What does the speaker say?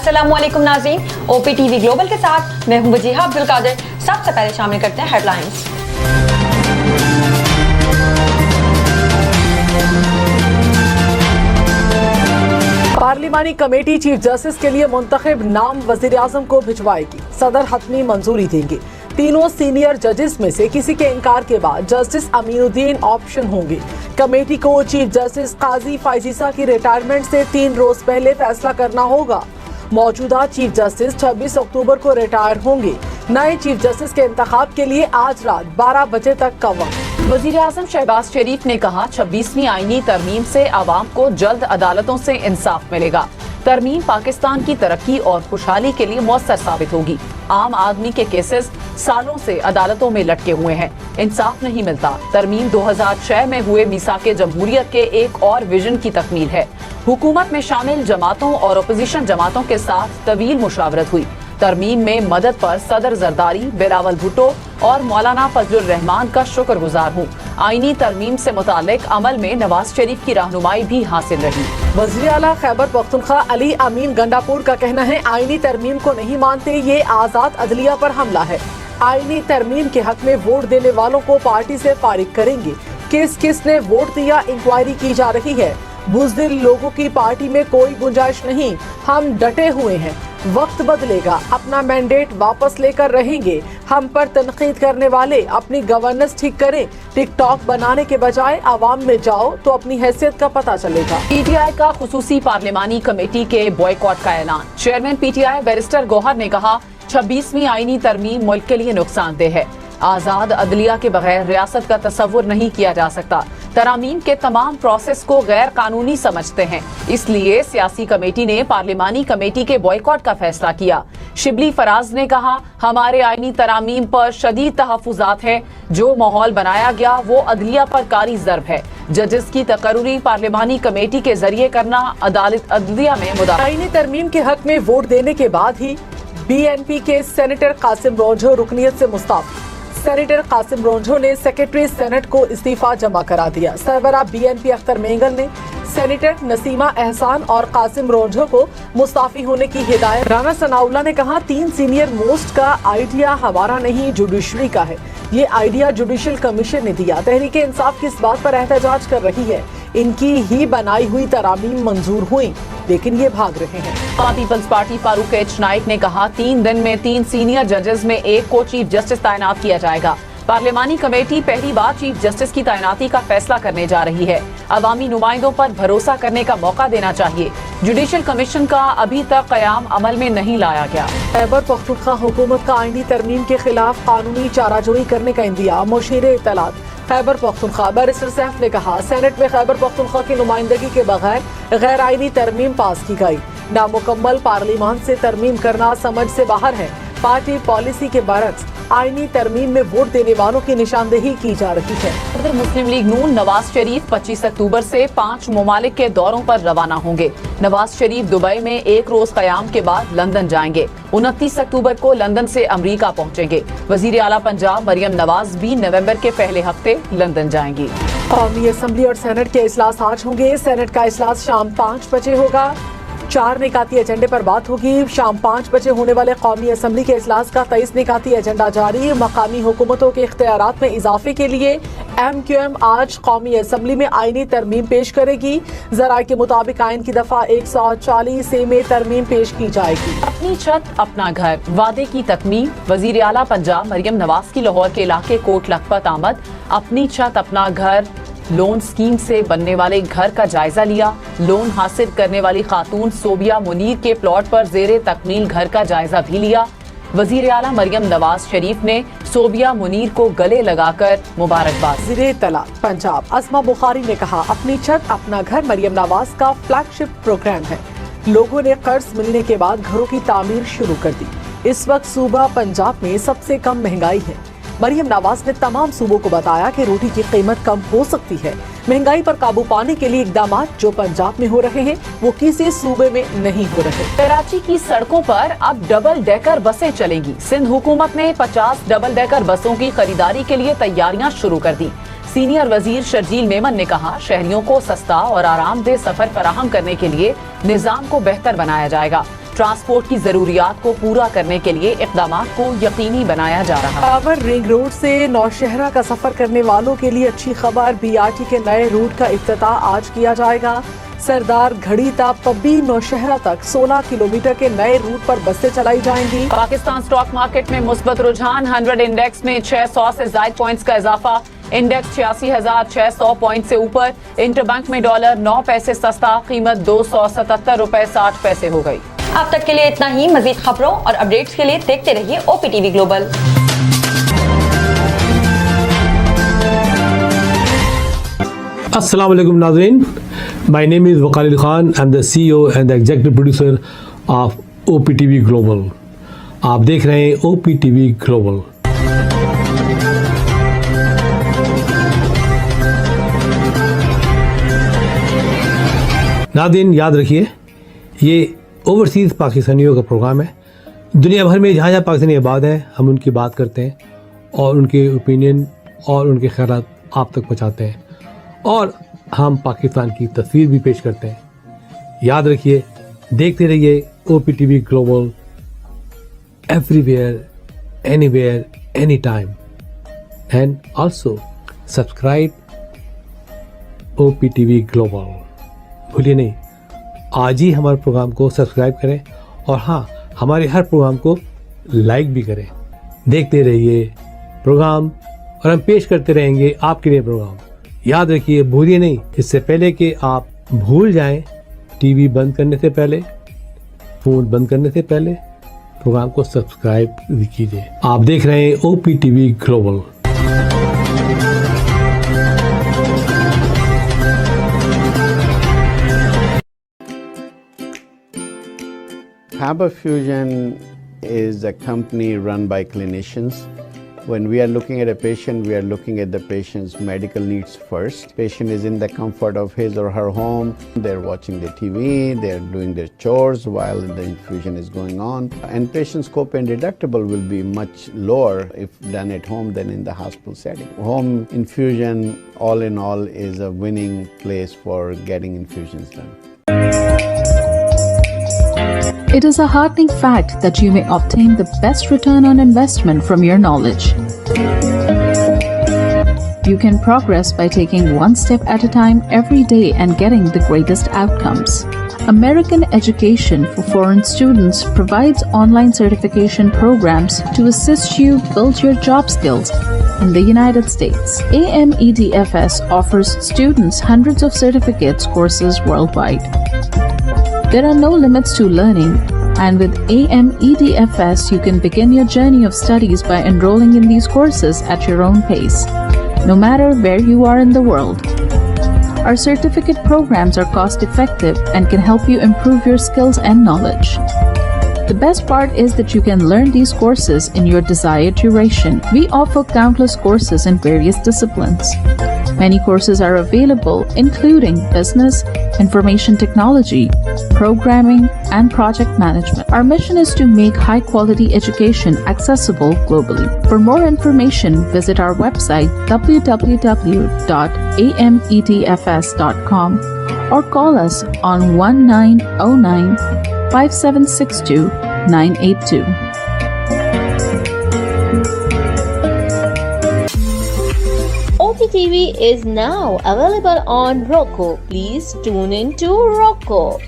अस्सलाम वालेकुम नाज़रीन, OPTV ग्लोबल के साथ मैं हूं वजीहा अब्दुल कादिर। सबसे पहले शामिल करते हैं हेडलाइंस। पार्लिमानी कमेटी चीफ जस्टिस के लिए मुंतखब नाम वजीर आजम को भिजवाएगी, सदर हतमी मंजूरी देंगे। तीनों सीनियर जजेस में से किसी के इनकार के बाद जस्टिस अमीनुद्दीन ऑप्शन होंगे। कमेटी को चीफ जस्टिस काजी फाइजीसा की रिटायरमेंट से 3 रोज पहले फैसला करना होगा। मौजूदा चीफ जस्टिस 26 अक्टूबर को रिटायर होंगे। नए चीफ जस्टिस के इंतखाब के लिए आज रात 12 बजे तक का वक्त। वजीर आजम शहबाज शरीफ ने कहा 26वीं आईनी तरमीम से आवाम को जल्द अदालतों से इंसाफ मिलेगा। तरमीम पाकिस्तान की तरक्की और खुशहाली के लिए मौसर साबित होगी। आम आदमी के केसेस सालों से अदालतों में लटके हुए हैं, इंसाफ नहीं मिलता। तरमीम 2006 में हुए मीसाके जमहूरियत के एक और विजन की तकमील है। हुकूमत में शामिल जमातों और अपोजिशन जमातों के साथ तवील मुशावरत हुई। तरमीम में मदद पर सदर जरदारी, बिलावल भुट्टो और मौलाना फजलुर रहमान का शुक्रगुजार हूँ। आईनी तरमीम से मुतालिक अमल में नवाज शरीफ की रहनुमाई भी हासिल रही। वज़ीर आला खैबर पख्तूनख्वा अली अमीन गंडापुर का कहना है, आईनी तरमीम को नहीं मानते, ये आज़ाद अदलिया पर हमला है। आईनी तरमीम के हक में वोट देने वालों को पार्टी से फारिग करेंगे। किस किस ने वोट दिया, इंक्वायरी की जा रही है। बुज़दिल लोगों की पार्टी में कोई गुंजाइश नहीं, हम डटे हुए हैं। वक्त बदलेगा, अपना मैंडेट वापस लेकर रहेंगे। हम पर तनकीद करने वाले अपनी गवर्नेंस ठीक करें। टिकटॉक बनाने के बजाय आवाम में जाओ तो अपनी हैसियत का पता चलेगा। PTI का खुसूसी पार्लिमानी कमेटी के बॉयकॉट का ऐलान। चेयरमैन PTI बैरिस्टर गौहर ने कहा 26वीं आईनी तरमीम मुल्क के लिए नुकसानदेह है। आजाद अदलिया के बगैर रियासत का तस्वुर नहीं किया जा सकता। तरामीम के तमाम प्रोसेस को गैर कानूनी समझते हैं, इसलिए सियासी कमेटी ने पार्लिमानी कमेटी के बॉयकॉट का फैसला किया। शिबली फराज ने कहा, हमारे आईनी तरामीम पर शदीद तहफुजात हैं। जो माहौल बनाया गया वो अदलिया पर कारी ज़र्ब है। जजेस की तकर्री पार्लिमानी कमेटी के जरिए करना अदालत अदलिया में मुदाखलत। आईनी तरमीम के हक में वोट देने के बाद ही BNP के सेनेटर कासिम रोंझो रुकनियत से मुस्ताफ। सेनेटर कासिम रोंझो ने सेक्रेटरी सेनेट को इस्तीफा जमा करा दिया। सरबरा BNP अख्तर मेंगल ने सेनेटर नसीमा एहसान और कासिम रोंझो को मुस्ताफी होने की हिदायत। राना सनाउल्लाह ने कहा, 3 सीनियर मोस्ट का आइडिया हमारा नहीं, जुडिशरी का है। ये आइडिया जुडिशल कमीशन ने दिया। तहरीक इंसाफ किस बात पर एहतजाज कर रही है? इनकी ही बनाई हुई तरामीम मंजूर हुई, लेकिन ये भाग रहे हैं। Peoples Party Farooq H Naik ने कहा, 3 दिन में 3 सीनियर जजेस में एक को चीफ जस्टिस तैनात किया जाएगा। पार्लिमानी कमेटी पहली बार चीफ जस्टिस की तैनाती का फैसला करने जा रही है। अवामी नुमाइंदों पर भरोसा करने का मौका देना चाहिए। जुडिशल कमीशन का अभी तक कयाम अमल में नहीं लाया गया। खैबर पख्तूनख्वा हुकूमत का आईनी तरमीम के खिलाफ कानूनी चाराजोई करने का इंदिया। मुशीर इत्तलात खैबर पख्तूनख्वा बैरिस्टर सैफ ने कहा, सेनेट में खैबर पख्तूनख्वा की नुमाइंदगी के बगैर गैर आईनी तरमीम पास की गई। नामुकम्मल पार्लिमान से तरमीम करना समझ से बाहर है। पार्टी पॉलिसी के बरक्स आईनी तरमीम में वोट देने वालों की निशानदेही की जा रही है। सदर मुस्लिम लीग नून नवाज शरीफ 25 अक्टूबर से 5 ममालिक के दौरों पर रवाना होंगे। नवाज शरीफ दुबई में 1 रोज कयाम के बाद लंदन जाएंगे। 29 अक्टूबर को लंदन से अमरीका पहुंचेंगे। वजीर आला पंजाब मरियम नवाज भी नवंबर के पहले हफ्ते लंदन जाएंगी। कौमी असम्बली और सेनेट के इजलास आज होंगे। सेनेट का इजलास शाम 5 बजे होगा। 4 निकाती एजेंडे पर बात होगी। शाम 5 बजे होने वाले कौमी असम्बली के इजलास का 23 निकाती एजेंडा जारी। मकामी हुकूमतों के इख्तियारात में इजाफे के लिए MQM आज कौमी असम्बली में आईनी तरमीम पेश करेगी। ज़राए के मुताबिक आइन की दफा 140 में तरमीम पेश की जाएगी। अपनी छत अपना घर, वादे की तकमील। वजीर आला पंजाब मरियम नवाज की लाहौर के इलाके कोट लखपत आमद। अपनी छत अपना घर लोन स्कीम से बनने वाले घर का जायजा लिया। लोन हासिल करने वाली खातून सोबिया मुनीर के प्लॉट पर जेरे तकमील घर का जायजा भी लिया। वजीर आला मरियम नवाज शरीफ ने सोबिया मुनीर को गले लगाकर मुबारकबाद। वज़ीर तलाक पंजाब अस्मा बुखारी ने कहा, अपनी छत अपना घर मरियम नवाज का फ्लैगशिप प्रोग्राम है। लोगों ने कर्ज मिलने के बाद घरों की तामीर शुरू कर दी। इस वक्त सूबा पंजाब में सबसे कम महंगाई है। मरियम नवाज ने तमाम सूबों को बताया कि रोटी की कीमत कम हो सकती है। महंगाई पर काबू पाने के लिए इकदामात जो पंजाब में हो रहे हैं वो किसी सूबे में नहीं हो रहे। कराची की सड़कों पर अब डबल डेकर बसें चलेंगी। सिंध हुकूमत ने 50 डबल डेकर बसों की खरीदारी के लिए तैयारियां शुरू कर दी। सीनियर वजीर शर्जील मेमन ने कहा, शहरियों को सस्ता और आरामदेह सफर फराहम करने के लिए निजाम को बेहतर बनाया जाएगा। ट्रांसपोर्ट की जरूरियात को पूरा करने के लिए इक़दामात को यकीनी बनाया जा रहा है। पावर रिंग रोड से नौशहरा का सफर करने वालों के लिए अच्छी खबर, बीआरटी के नए रूट का इफ्तिताह आज किया जाएगा। सरदार घड़ी ता पब्बी नौशहरा तक 16 किलोमीटर के नए रूट पर बसें चलाई जाएंगी। पाकिस्तान स्टॉक मार्केट में मुस्बत रुझान, 100 इंडेक्स में 600 से ज्यादा पॉइंट्स का इजाफा, इंडेक्स 86,600 पॉइंट से ऊपर। इंटरबैंक में डॉलर 9 पैसे सस्ता, कीमत 277 रुपए 60 पैसे हो गई। अब तक के लिए इतना ही। मजीद खबरों और अपडेट्स के लिए देखते रहिए OPTV ग्लोबल। अस्सलाम वालेकुम नाज़रीन, my name is Waqar Ali Khan, I am the CEO and the executive producer of OPTV global. आप देख रहे हैं OPTV ग्लोबल। नाज़रीन याद रखिए, ये ओवरसीज़ पाकिस्तानियों का प्रोग्राम है। दुनिया भर में जहाँ जहाँ पाकिस्तानी आबाद हैं, हम उनकी बात करते हैं और उनके ओपिनियन और उनके ख़यालात आप तक पहुँचाते हैं, और हम पाकिस्तान की तस्वीर भी पेश करते हैं। याद रखिए, देखते रहिए OPTV global, everywhere, anywhere, any time, and also subscribe OPTV global. भूलिए नहीं, आज ही हमारे प्रोग्राम को सब्सक्राइब करें, और हाँ, हमारे हर प्रोग्राम को लाइक भी करें। देखते रहिए प्रोग्राम, और हम पेश करते रहेंगे आपके लिए प्रोग्राम। याद रखिए, भूलिए नहीं, इससे पहले कि आप भूल जाएं, टीवी बंद करने से पहले, फ़ोन बंद करने से पहले प्रोग्राम को सब्सक्राइब भी कीजिए। आप देख रहे हैं OPTV global. Faber Fusion is a company run by clinicians. When we are looking at a patient, we are looking at the patient's medical needs first. Patient is in the comfort of his or her home. They're watching the TV, they're doing their chores while the infusion is going on. And patient's copay and deductible will be much lower if done at home than in the hospital setting. Home infusion, all in all, is a winning place for getting infusions done. It is a heartening fact that you may obtain the best return on investment from your knowledge. You can progress by taking one step at a time every day and getting the greatest outcomes. American Education for Foreign Students provides online certification programs to assist you build your job skills in the United States. AMEDFS offers students hundreds of certificates courses worldwide. There are no limits to learning, and with AMEDFS, you can begin your journey of studies by enrolling in these courses at your own pace, no matter where you are in the world. Our certificate programs are cost-effective and can help you improve your skills and knowledge. The best part is that you can learn these courses in your desired duration. We offer countless courses in various disciplines. Many courses are available, including business, information technology, programming, and project management. Our mission is to make high-quality education accessible globally. For more information, visit our website www.amedfs.com or call us on 1909-5762-982. OPTV is now available on Roku. Please tune in to Roku.